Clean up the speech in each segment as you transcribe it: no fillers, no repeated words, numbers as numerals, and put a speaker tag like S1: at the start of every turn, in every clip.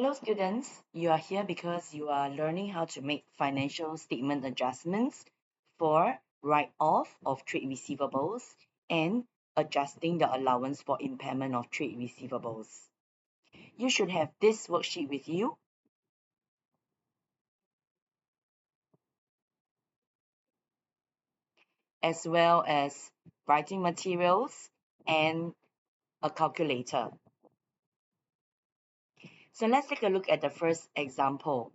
S1: Hello students, you are here because you are learning how to make financial statement adjustments for write-off of trade receivables and adjusting the allowance for impairment of trade receivables. You should have this worksheet with you, as well as writing materials and a calculator. So let's take a look at the first example.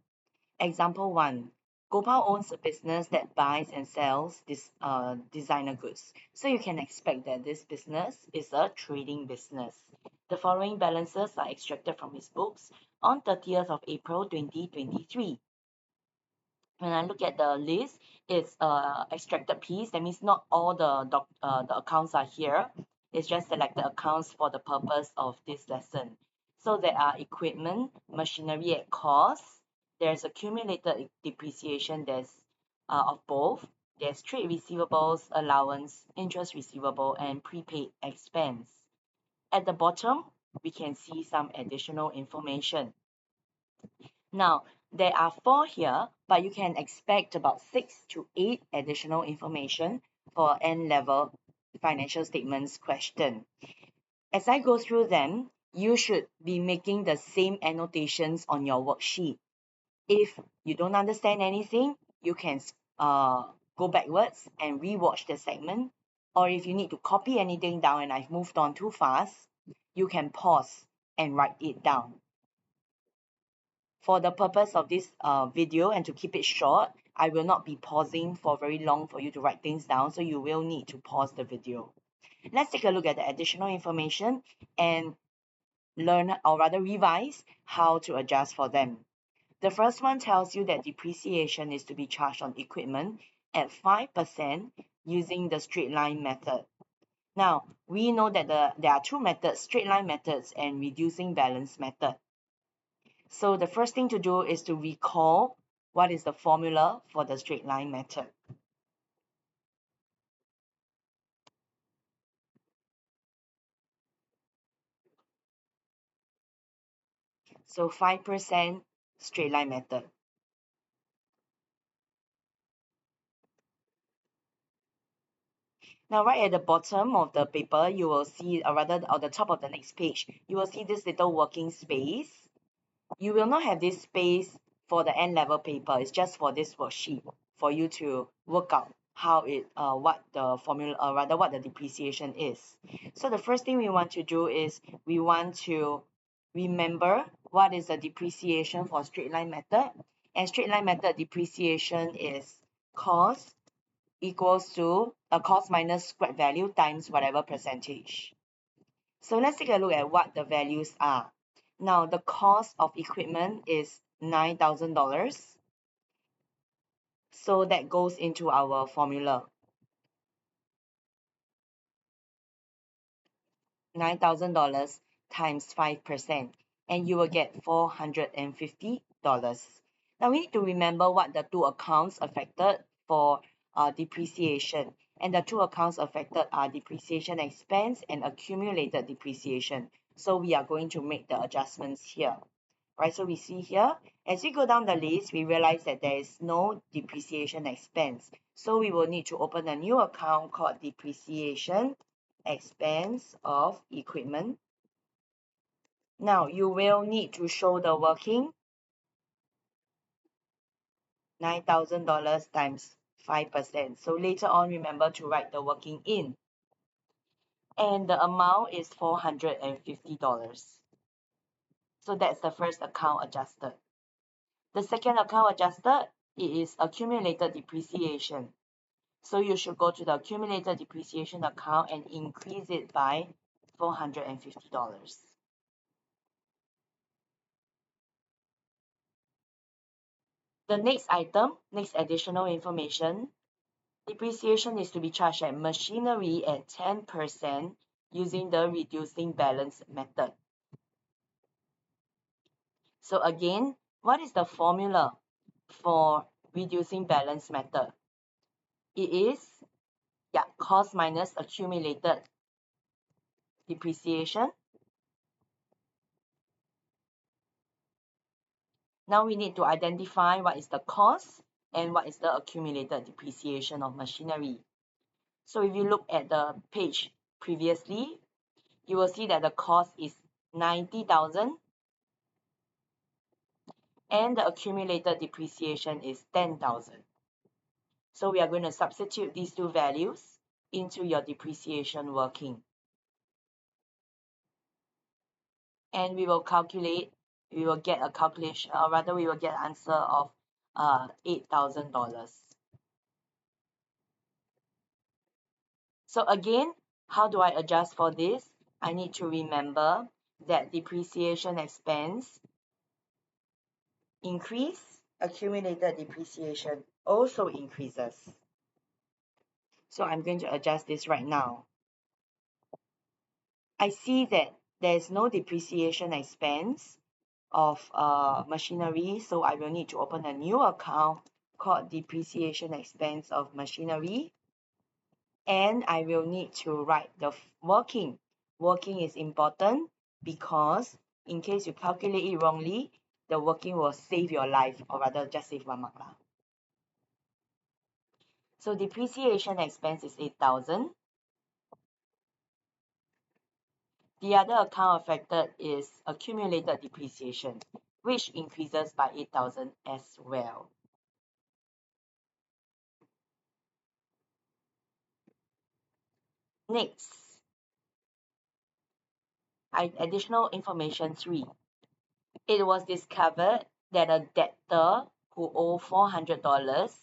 S1: Example 1. Gopal owns a business that buys and sells designer goods. So you can expect that this business is a trading business. The following balances are extracted from his books on 30th of April 2023. When I look at the list, it's extracted piece. That means not all the accounts are here. It's just selected accounts for the purpose of this lesson. So there are equipment, machinery at cost. There's accumulated depreciation. There's of both. There's trade receivables, allowance, interest receivable, and prepaid expense. At the bottom, we can see some additional information. Now, there are 4 here, but you can expect about 6 to 8 additional information for N-level financial statements question. As I go through them, you should be making the same annotations on your worksheet. If you don't understand anything, you can go backwards and rewatch the segment. Or if you need to copy anything down and I've moved on too fast, you can pause and write it down. For the purpose of this video and to keep it short, I will not be pausing for very long for you to write things down, so you will need to pause the video. Let's take a look at the additional information and learn, or rather revise, how to adjust for them. The first one tells you that depreciation is to be charged on equipment at 5% using the straight line method. Now, we know that there are two methods, straight line methods and reducing balance method. So the first thing to do is to recall what is the formula for the straight line method. So 5% straight line method. Now, right at the bottom of the paper, you will see, or rather on the top of the next page, you will see this little working space. You will not have this space for the N-level paper. It's just for this worksheet for you to work out how what the formula, or rather what the depreciation is. So the first thing we want to do is we want to remember what is the depreciation for straight line method. And straight line method depreciation is cost equals to a cost minus scrap value times whatever percentage. So let's take a look at what the values are. Now, the cost of equipment is $9,000. So that goes into our formula. $9,000 times 5%, and you will get $450. Now, we need to remember what the two accounts affected for depreciation. And the two accounts affected are depreciation expense and accumulated depreciation. So we are going to make the adjustments here. Right, so we see here, as we go down the list, we realize that there is no depreciation expense. So we will need to open a new account called depreciation expense of equipment. Now, you will need to show the working $9,000 times 5%. So later on, remember to write the working in. And the amount is $450. So that's the first account adjusted. The second account adjusted, it is accumulated depreciation. So you should go to the accumulated depreciation account and increase it by $450. The next item, next additional information, depreciation is to be charged at machinery at 10% using the reducing balance method. So again, what is the formula for reducing balance method? It is, cost minus accumulated depreciation Now we need to identify what is the cost and what is the accumulated depreciation of machinery. So if you look at the page previously, you will see that the cost is 90,000 and the accumulated depreciation is 10,000. So we are going to substitute these two values into your depreciation working. And we will get a calculation, or rather we will get an answer of $8,000. So again, how do I adjust for this? I need to remember that depreciation expense increase, accumulated depreciation also increases. So I'm going to adjust this right now. I see that there is no depreciation expense of machinery, so I will need to open a new account called depreciation expense of machinery, and I will need to write the working. Working is important because in case you calculate it wrongly, the working will save your life, or rather just save 1 mark lah. So depreciation expense is 8,000. The other account affected is accumulated depreciation, which increases by 8,000 as well. Next, additional information 3. It was discovered that a debtor who owed $400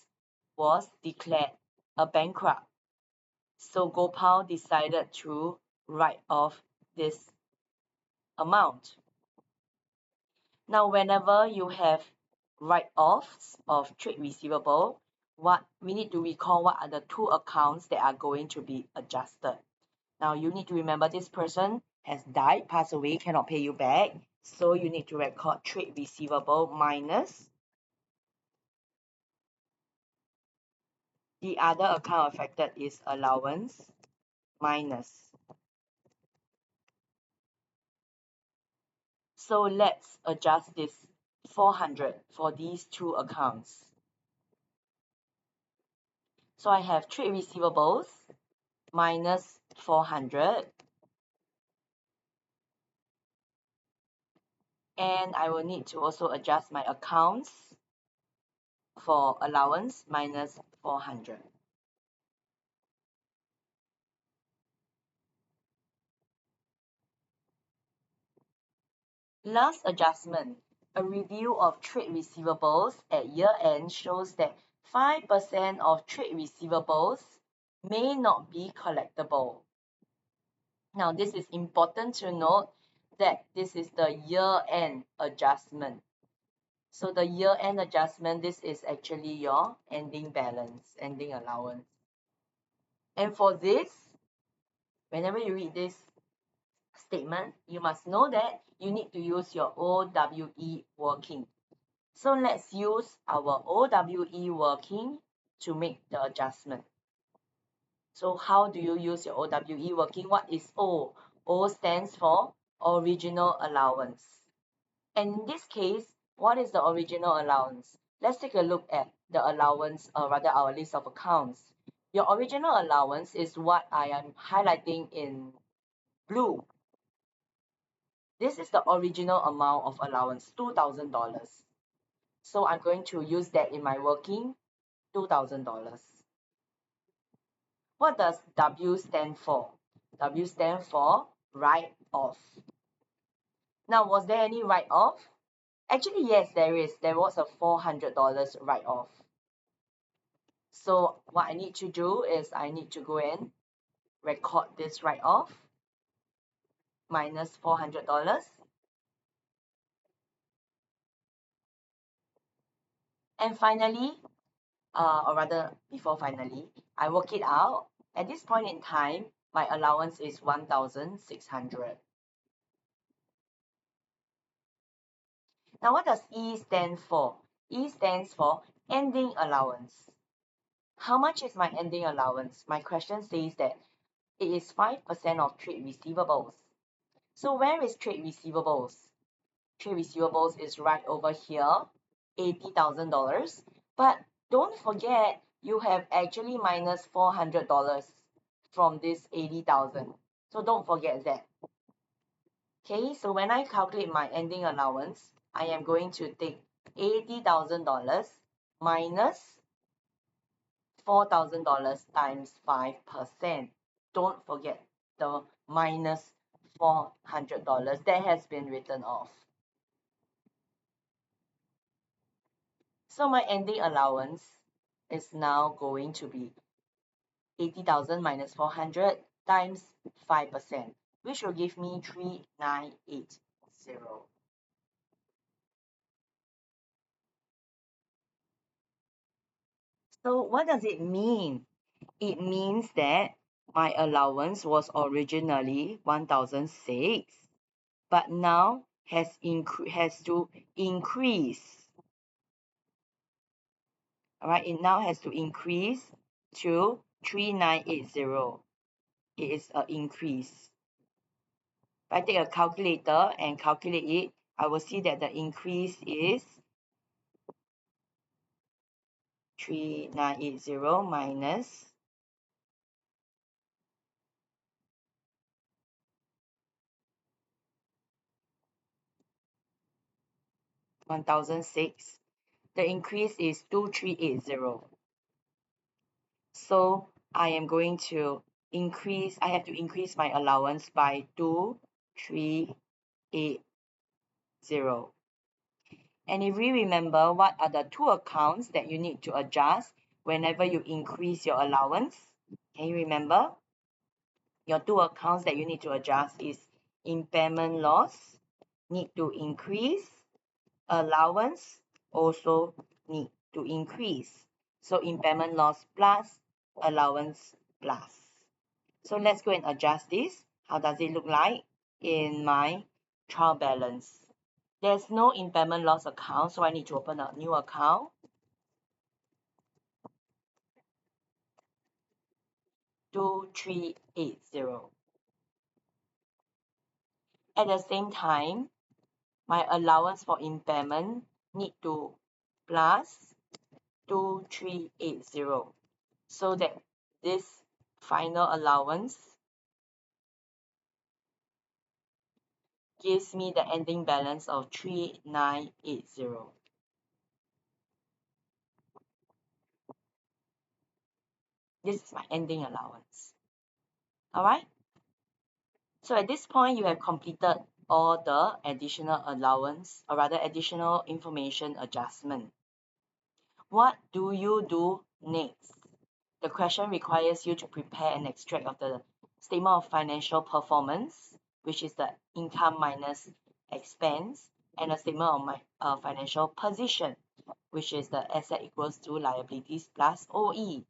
S1: was declared a bankrupt. So Gopal decided to write off this amount. Now, whenever you have write-offs of trade receivable, what we need to recall what are the two accounts that are going to be adjusted. Now, you need to remember this person has died, passed away, cannot pay you back. So you need to record trade receivable minus the other account affected is allowance minus. So let's adjust this 400 for these two accounts. So I have trade receivables minus 400, and I will need to also adjust my accounts for allowance minus 400. Last adjustment, a review of trade receivables at year end shows that 5% of trade receivables may not be collectible. Now, this is important to note that this is the year-end adjustment. So the year-end adjustment, this is actually your ending balance, ending allowance. And for this, whenever you read this statement, you must know that you need to use your OWE working. So let's use our OWE working to make the adjustment. So how do you use your OWE working? What is O? O stands for original allowance. And in this case, what is the original allowance? Let's take a look at the allowance, or rather our list of accounts. Your original allowance is what I am highlighting in blue. This is the original amount of allowance, $2,000. So I'm going to use that in my working, $2,000. What does W stand for? W stand for write-off. Now, was there any write-off? Actually, yes, there is. There was a $400 write-off. So what I need to do is I need to go and record this write-off minus $400. And finally, or rather before finally, I work it out. At this point in time, my allowance is 1,600. Now, what does E stand for? E stands for ending allowance. How much is my ending allowance? My question says that it is 5% of trade receivables. So where is trade receivables? Trade receivables is right over here. $80,000. But don't forget, you have actually minus $400 from this 80,000. So don't forget that. Okay, so when I calculate my ending allowance, I am going to take $80,000 minus $4,000 times 5%. Don't forget the minus $400 that has been written off. So my ending allowance is now going to be 80,000 minus 400 times 5%, which will give me 3980. So what does it mean? It means that my allowance was originally 1,006, but now has to increase. All right, it now has to increase to 3980. It is an increase. If I take a calculator and calculate it, I will see that the increase is 3980 minus 1,006. The increase is 2380. So I am going to I have to increase my allowance by 2380. And if we remember, what are the two accounts that you need to adjust whenever you increase your allowance? Can you remember? Your two accounts that you need to adjust is impairment loss, need to increase, allowance also need to increase. So impairment loss plus allowance plus. So let's go and adjust this. How does it look like in my trial balance? There's no impairment loss account, so I need to open a new account. 2380. At the same time, my allowance for impairment need to plus 2380, so that this final allowance gives me the ending balance of 3980. This is my ending allowance. All right. So at this point, you have completed all the additional allowance, or rather additional information adjustment. What do you do next? The question requires you to prepare an extract of the statement of financial performance, which is the income minus expense, and a statement of my financial position, which is the asset equals to liabilities plus OE.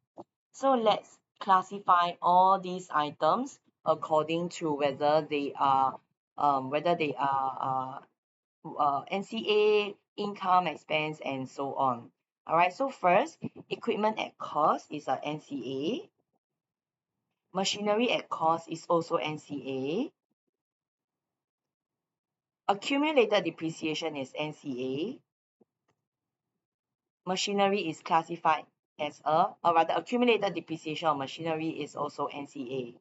S1: So let's classify all these items according to whether they are NCA, income, expense, and so on. All right, so first, equipment at cost is a NCA. Machinery at cost is also NCA. Accumulated depreciation is NCA. Machinery is classified as or rather, accumulated depreciation of machinery is also NCA.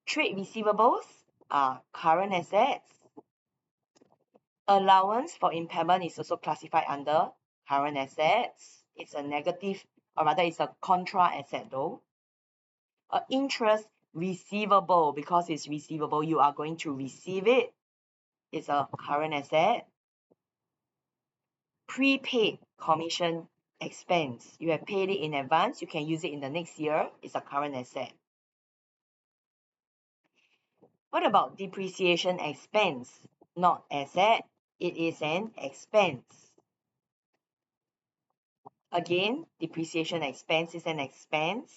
S1: Trade receivables are current assets. Allowance for impairment is also classified under current assets. It's a negative, or rather, it's a contra asset though. Interest receivable, because it's receivable, you are going to receive it. It's a current asset. Prepaid commission expense. You have paid it in advance. You can use it in the next year. It's a current asset. What about depreciation expense? Not asset. It is an expense. Again, depreciation expense is an expense.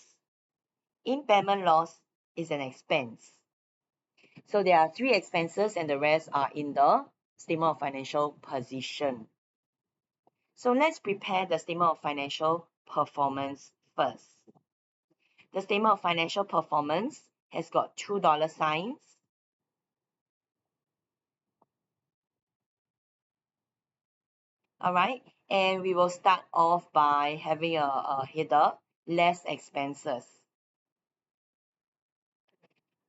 S1: Impairment loss is an expense. So there are three expenses and the rest are in the statement of financial position. So let's prepare the statement of financial performance first. The statement of financial performance has got $2 signs. All right, and we will start off by having a header, less expenses.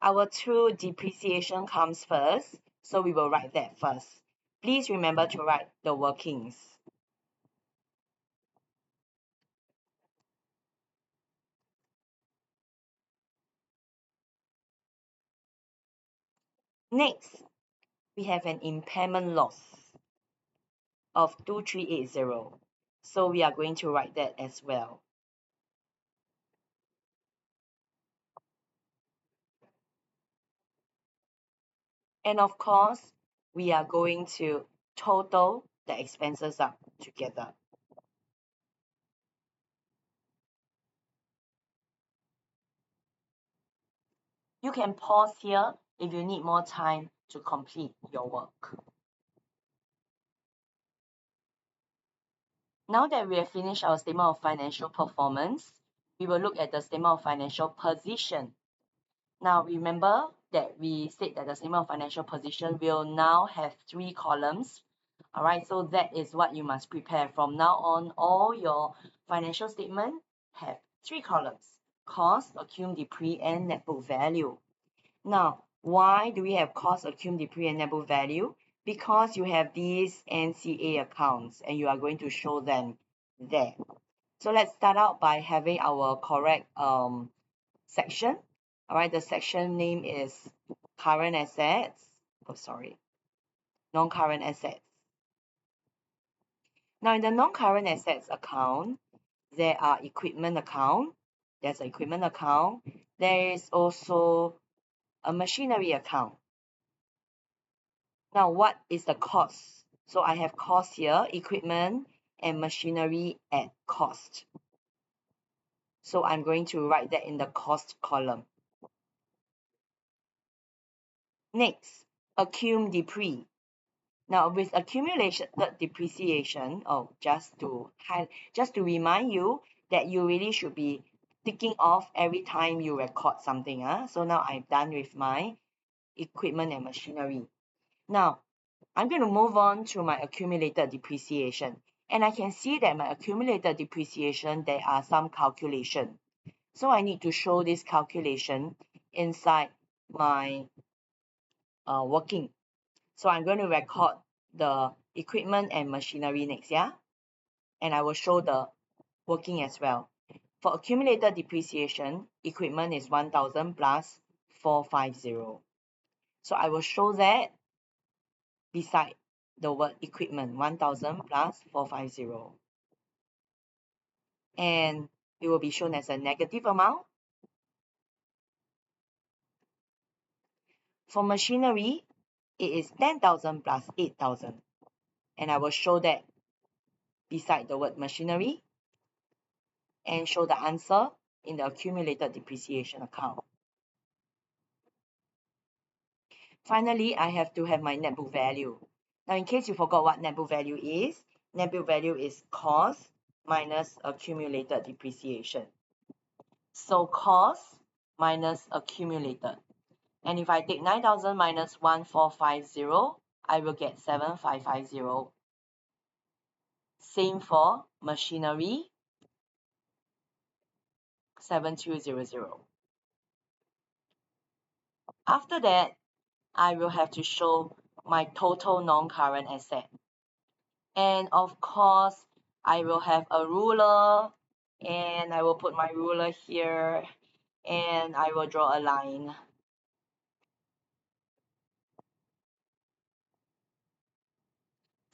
S1: Our true depreciation comes first, so we will write that first. Please remember to write the workings. Next, we have an impairment loss of 2380. So we are going to write that as well. And of course, we are going to total the expenses up together. You can pause here if you need more time to complete your work. Now that we have finished our statement of financial performance, we will look at the statement of financial position. Now remember that we said that the statement of financial position will now have 3 columns. All right, so that is what you must prepare. From now on, all your financial statement have 3 columns: cost, accum, depre, and net book value. Now, why do we have cost, accum, depre, and net book value? Because you have these NCA accounts and you are going to show them there. So let's start out by having our correct section. All right, the section name is current assets. Oh, sorry, non-current assets. Now, in the non-current assets account, there are equipment account. There's an equipment account. There is also a machinery account. Now, what is the cost? So I have cost here, equipment and machinery at cost. So I'm going to write that in the cost column. Next, accum depre. Now with accumulated depreciation, just to remind you that you really should be ticking off every time you record something. So now I'm done with my equipment and machinery. Now I'm going to move on to my accumulated depreciation. And I can see that my accumulated depreciation, there are some calculation. So I need to show this calculation inside my working. So I'm going to record the equipment and machinery next, yeah? And I will show the working as well. For accumulated depreciation, equipment is 1000 plus 450. So I will show that beside the word equipment, 1000 plus 450. And it will be shown as a negative amount. For machinery, it is 10,000 plus 8,000. And I will show that beside the word machinery and show the answer in the accumulated depreciation account. Finally, I have to have my net book value. Now, in case you forgot what net book value is cost minus accumulated depreciation. So cost minus accumulated. And if I take 9,000 minus 1450, I will get 7550. Same for machinery, 7200. After that, I will have to show my total non-current asset. And of course, I will have a ruler and I will put my ruler here and I will draw a line.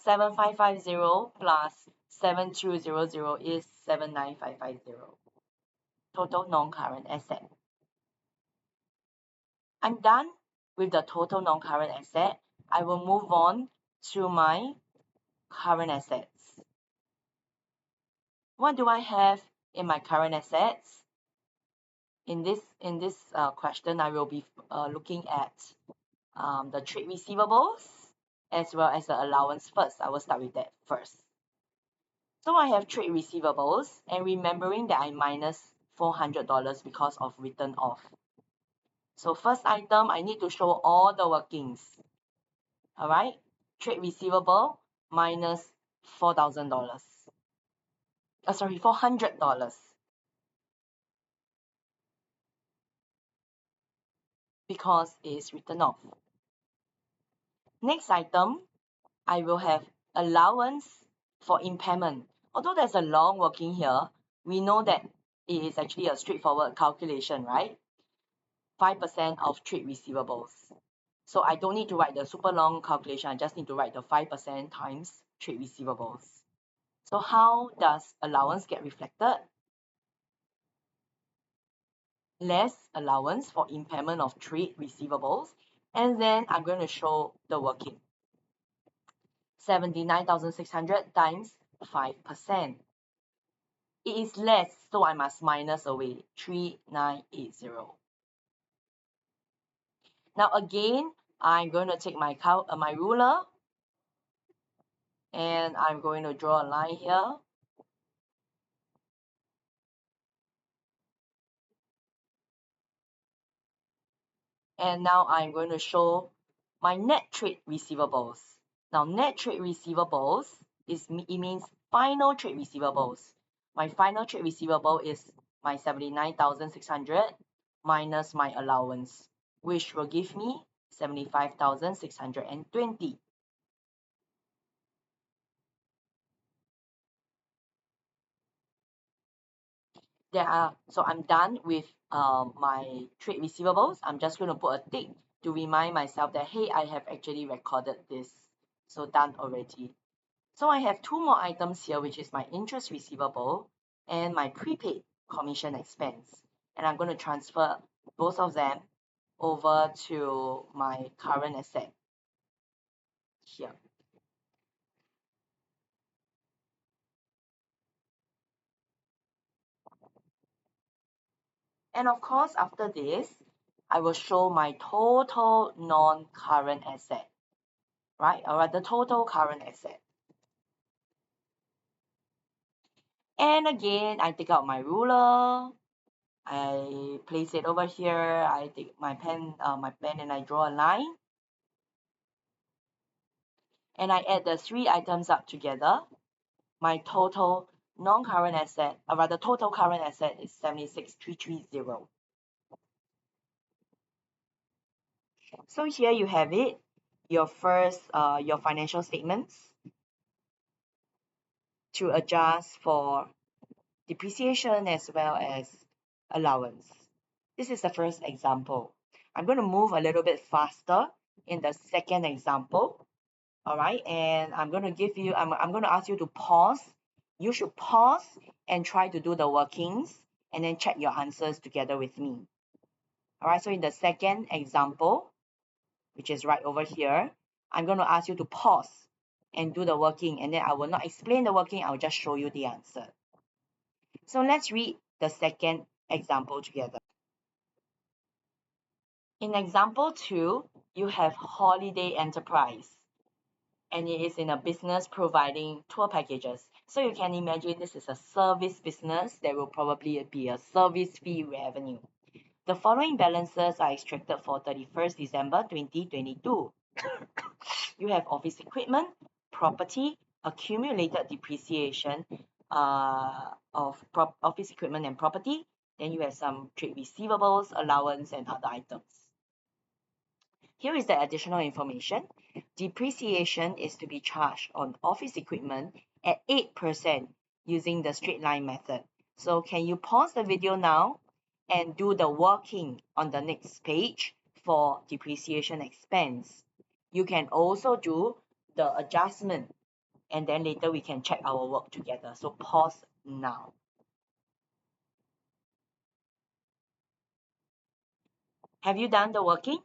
S1: $7,550 plus 7,200 is 7,950. Total non-current asset. I'm done with the total non-current asset. I will move on to my current assets. What do I have in my current assets? In this question, I will be looking at the trade receivables as well as the allowance first. I will start with that first. So I have trade receivables, and remembering that I minus $400 because of written off. So first item, I need to show all the workings. All right, trade receivable minus $4,000. Sorry, $400 because it's written off. Next item, I will have allowance for impairment. Although there's a long working here, we know that it is actually a straightforward calculation, right? 5% of trade receivables. So I don't need to write the super long calculation. I just need to write the 5% times trade receivables. So how does allowance get reflected? Less allowance for impairment of trade receivables. And then I'm going to show the working. 79,600 times 5%. It is less, so I must minus away 3980. Now again, I'm going to take my ruler and I'm going to draw a line here. And now I'm going to show my net trade receivables. Now net trade receivables it means final trade receivables. My final trade receivable is my 79,600 minus my allowance, which will give me 75,620. So I'm done with my trade receivables. I'm just going to put a tick to remind myself that, hey, I have actually recorded this. So done already. So I have two more items here, which is my interest receivable and my prepaid commission expense. And I'm going to transfer both of them over to my current asset here. And of course, after this, I will show my total non-current asset, right? Or the total current asset. And again, I take out my ruler. I place it over here. I take my pen, and I draw a line. And I add the three items up together. My total non-current asset, or rather total current asset is 76,330. So here you have it, your your financial statements to adjust for depreciation as well as allowance. This is the first example. I'm going to move a little bit faster in the second example. All right, and I'm going to ask you to pause. You should pause and try to do the workings and then check your answers together with me. All right, so in the second example, which is right over here, I'm going to ask you to pause and do the working, and then I will not explain the working, I'll just show you the answer. So let's read the second example together. In example 2, you have Holiday Enterprise, and it is in a business providing tour packages. So you can imagine this is a service business. There will probably be a service fee revenue. The following balances are extracted for 31st December 2022. You have office equipment, property, accumulated depreciation of office equipment and property. Then you have some trade receivables, allowance, and other items. Here is the additional information. Depreciation is to be charged on office equipment at 8% using the straight line method. So can you pause the video now and do the working on the next page for depreciation expense? You can also do the adjustment and then later we can check our work together. So pause now. Have you done the working?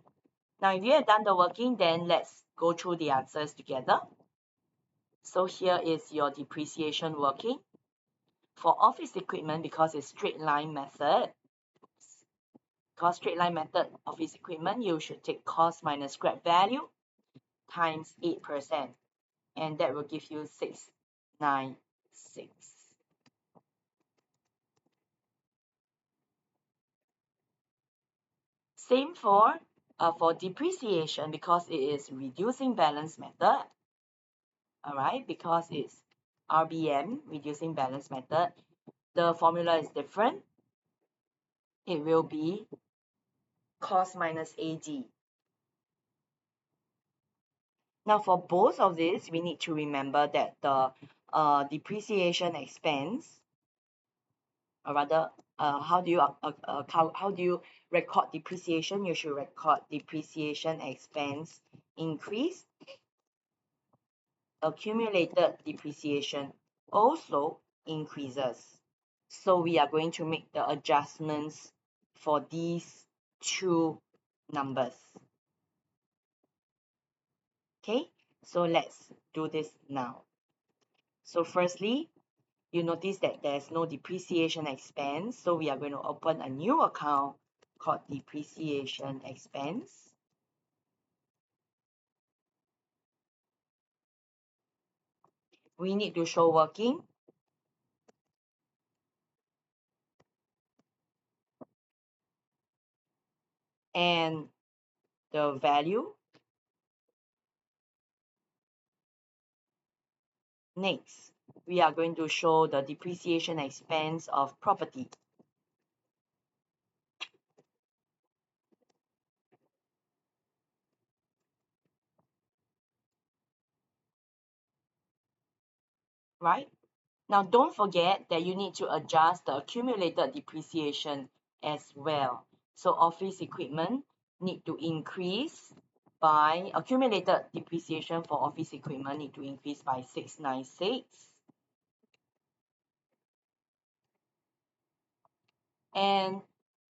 S1: Now, if you have done the working, then let's go through the answers together. So here is your depreciation working. For office equipment, because it's straight line method, office equipment, you should take cost minus scrap value times 8%, and that will give you 696. Same for depreciation, because it is reducing balance method. All right, because it's RBM, reducing balance method, the formula is different. It will be cost minus AD. Now for both of these, we need to remember that the depreciation expense, or rather, how do you record depreciation? You should record depreciation expense increase. Accumulated depreciation also increases. So we are going to make the adjustments for these two numbers. Okay, so let's do this now. So firstly, you notice that there's no depreciation expense, so we are going to open a new account called depreciation expense. We need to show working and the value. Next, we are going to show the depreciation expense of property. Right? Now, don't forget that you need to adjust the accumulated depreciation as well. So office equipment need to increase by, accumulated depreciation for office equipment need to increase by 696. And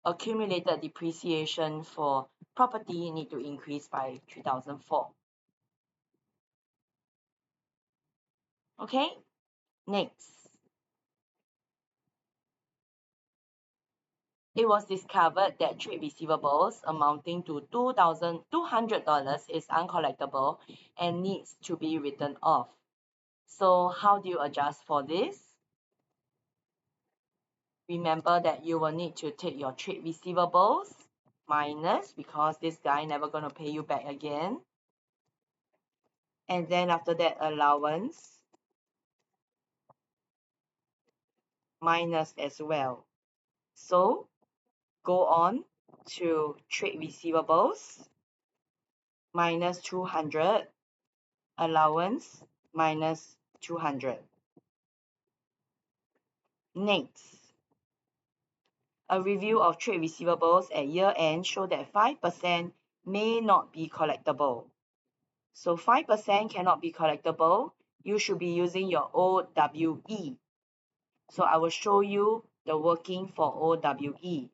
S1: accumulated depreciation for property need to increase by 3004. Okay, next. It was discovered that trade receivables amounting to $2,200 is uncollectible and needs to be written off. So how do you adjust for this? Remember that you will need to take your trade receivables minus, because this guy never going to pay you back again. And then after that, allowance minus as well. So go on to trade receivables minus 200, allowance minus 200. Next, a review of trade receivables at year end show that 5% may not be collectible. So 5% cannot be collectible. You should be using your OWE. So I will show you the working for OWE.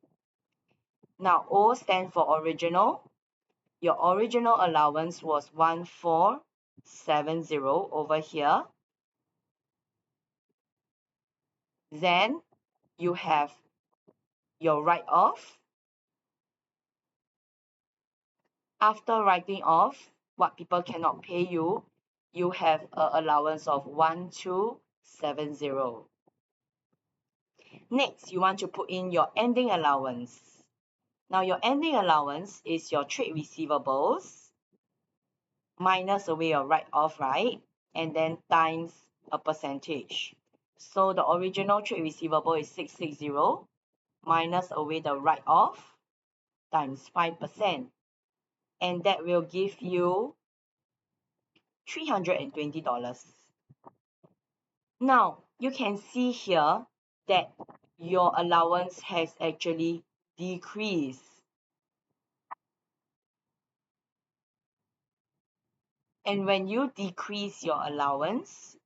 S1: Now, O stands for original. Your original allowance was 1470 over here. Then you have your write-off. After writing off what people cannot pay you, you have an allowance of 1270. Next, you want to put in your ending allowance. Now, your ending allowance is your trade receivables minus away your write-off, right? And then times a percentage. So the original trade receivable is 660 minus away the write-off times 5%. And that will give you $320. Now, you can see here that your allowance has actually decreased. And when you decrease your allowance,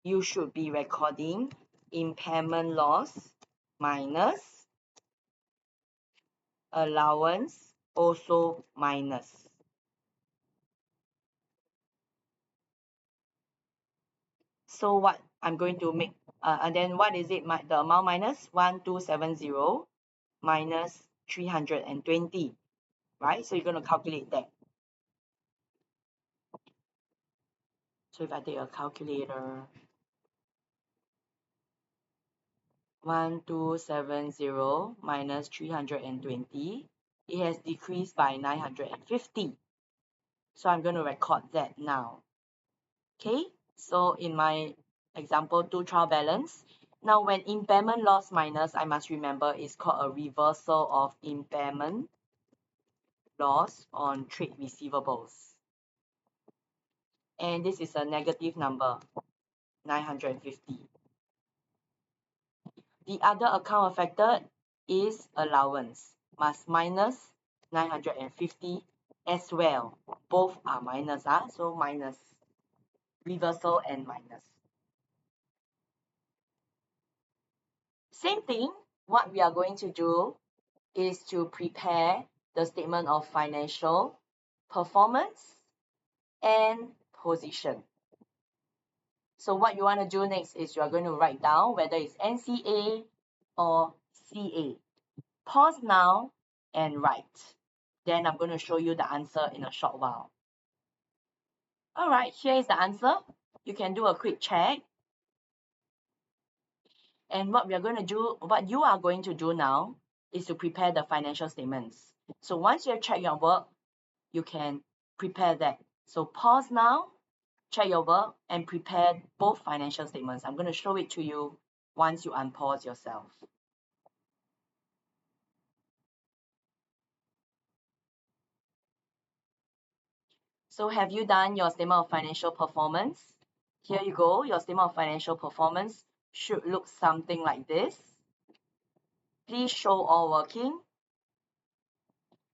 S1: you should be recording impairment loss minus allowance also minus. So what I'm going to make, and then what is it? The amount minus 1270 minus 320, right? So you're going to calculate that. So if I take a calculator, 1270 minus 320, it has decreased by 950. So I'm going to record that now. Okay, so in my Example 2, trial balance. Now, when impairment loss minus, I must remember, is called a reversal of impairment loss on trade receivables. And this is a negative number, 950. The other account affected is allowance, must minus 950 as well. Both are minus, so minus, reversal and minus. Same thing, what we are going to do is to prepare the statement of financial performance and position. So what you want to do next is you are going to write down whether it's NCA or CA. Pause now and write. Then I'm going to show you the answer in a short while. All right, here is the answer. You can do a quick check. And what you are going to do now is to prepare the financial statements. So once you have checked your work, you can prepare that. So pause now, check your work, and prepare both financial statements. I'm going to show it to you once you unpause yourself. So have you done your statement of financial performance? Here you go. Your statement of financial performance should look something like this. Please show all working.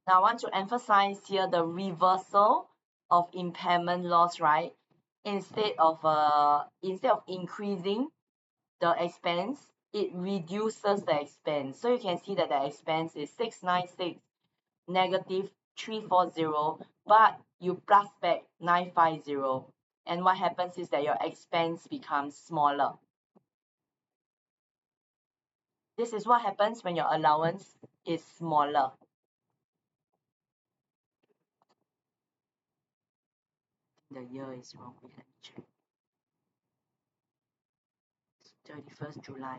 S1: Now I want to emphasize here the reversal of impairment loss, right? Instead of increasing the expense, it reduces the expense. So you can see that the expense is 696 negative 340, but you plus back 950. And what happens is that your expense becomes smaller. This is what happens when your allowance is smaller. The year is wrong. Let me check. 31st July.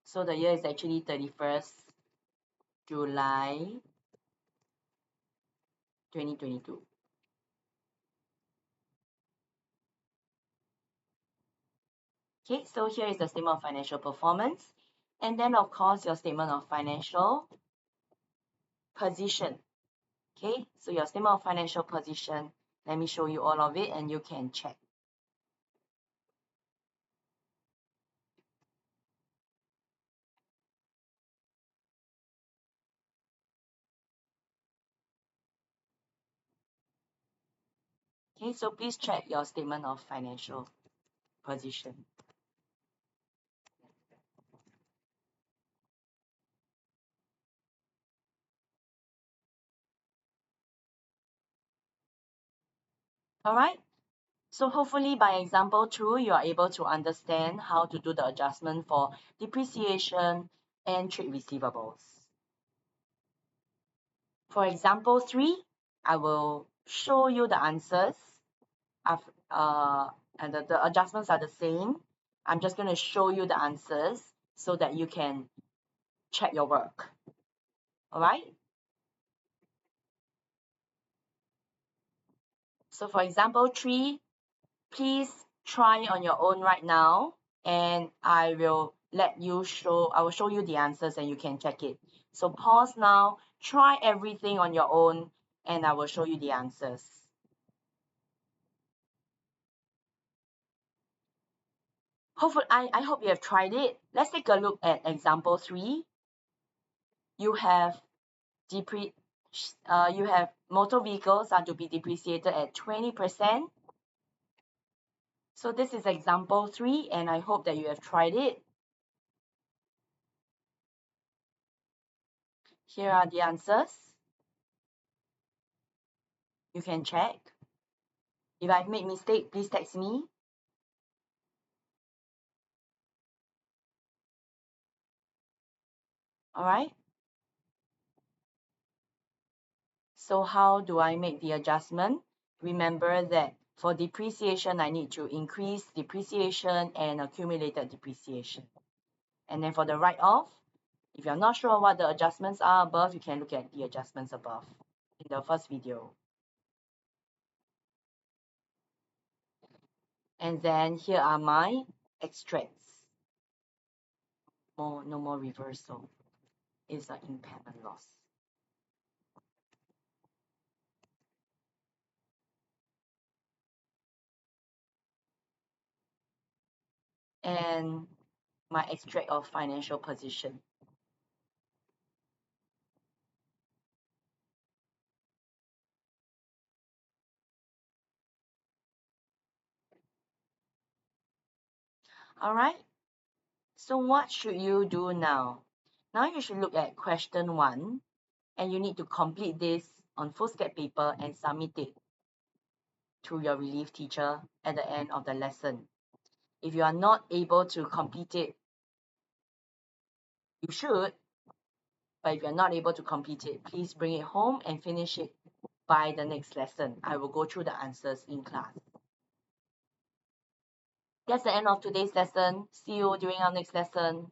S1: So the year is actually 31st July 2022. Okay, so here is the statement of financial performance. And then, of course, your statement of financial position. Okay, so your statement of financial position, let me show you all of it and you can check. Okay, so please check your statement of financial position. All right, so hopefully by example 2, you are able to understand how to do the adjustment for depreciation and trade receivables. For example 3, I will show you the answers. And the adjustments are the same. I'm just going to show you the answers so that you can check your work. All right. So for example 3, please try on your own right now, and I will show you the answers and you can check it. So pause now, try everything on your own, and I will show you the answers. Hopefully, I hope you have tried it. Let's take a look at example 3. You have motor vehicles are to be depreciated at 20%. So this is example 3, and I hope that you have tried it. Here are the answers. You can check. If I've made mistake, please text me. All right. So how do I make the adjustment? Remember that for depreciation, I need to increase depreciation and accumulated depreciation. And then for the write-off, if you're not sure what the adjustments are above, you can look at the adjustments above in the first video. And then here are my extracts. No more reversal. It's an impairment loss. And my extract of financial position. All right. So what should you do now? Now you should look at question 1, and you need to complete this on foolscap paper and submit it to your relief teacher at the end of the lesson. If you are not able to complete it, you should, but if you're not able to complete it, please bring it home and finish it by the next lesson. I will go through the answers in class. That's the end of today's lesson. See you during our next lesson.